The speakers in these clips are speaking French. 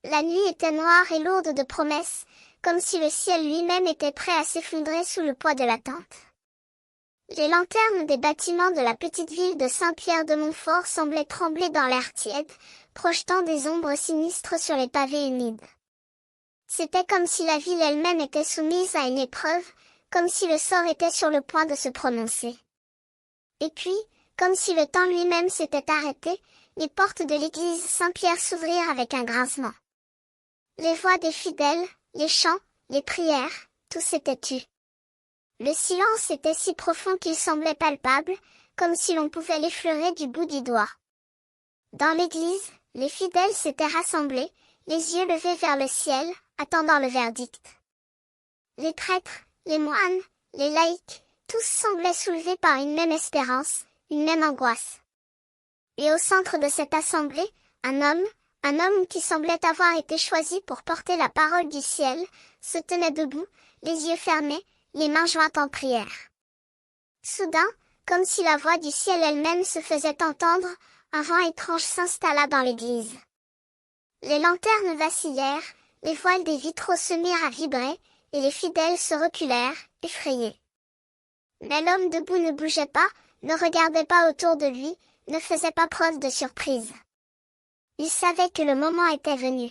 La nuit était noire et lourde de promesses, comme si le ciel lui-même était prêt à s'effondrer sous le poids de l'attente. Les lanternes des bâtiments de la petite ville de Saint-Pierre-de-Montfort semblaient trembler dans l'air tiède, projetant des ombres sinistres sur les pavés humides. C'était comme si la ville elle-même était soumise à une épreuve, comme si le sort était sur le point de se prononcer. Et puis, comme si le temps lui-même s'était arrêté, les portes de l'église Saint-Pierre s'ouvrirent avec un grincement. Les voix des fidèles, les chants, les prières, tout s'était tu. Le silence était si profond qu'il semblait palpable, comme si l'on pouvait l'effleurer du bout du doigt. Dans l'église, les fidèles s'étaient rassemblés, les yeux levés vers le ciel, attendant le verdict. Les prêtres, les moines, les laïcs, tous semblaient soulevés par une même espérance, une même angoisse. Et au centre de cette assemblée, un homme qui semblait avoir été choisi pour porter la parole du ciel, se tenait debout, les yeux fermés, les mains jointes en prière. Soudain, comme si la voix du ciel elle-même se faisait entendre, un vent étrange s'installa dans l'église. Les lanternes vacillèrent, les voiles des vitraux se mirent à vibrer, et les fidèles se reculèrent, effrayés. Mais l'homme debout ne bougeait pas, ne regardait pas autour de lui, ne faisait pas preuve de surprise. Il savait que le moment était venu.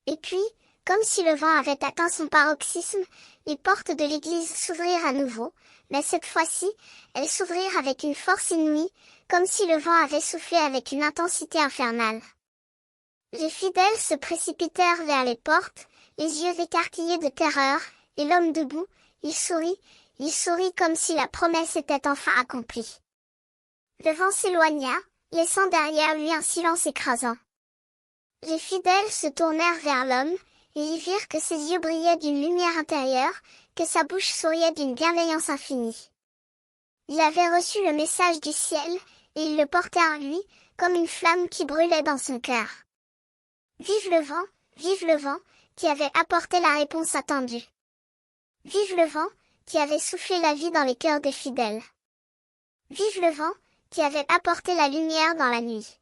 Et puis, comme si le vent avait atteint son paroxysme, les portes de l'église s'ouvrirent à nouveau, mais cette fois-ci, elles s'ouvrirent avec une force inouïe, comme si le vent avait soufflé avec une intensité infernale. Les fidèles se précipitèrent vers les portes, les yeux écarquillés de terreur, et l'homme debout, il sourit comme si la promesse était enfin accomplie. Le vent s'éloigna, laissant derrière lui un silence écrasant. Les fidèles se tournèrent vers l'homme, et y virent que ses yeux brillaient d'une lumière intérieure, que sa bouche souriait d'une bienveillance infinie. Il avait reçu le message du ciel, et il le portait en lui, comme une flamme qui brûlait dans son cœur. Vive le vent, qui avait apporté la réponse attendue. Vive le vent, qui avait soufflé la vie dans les cœurs des fidèles. Vive le vent, qui avait apporté la lumière dans la nuit.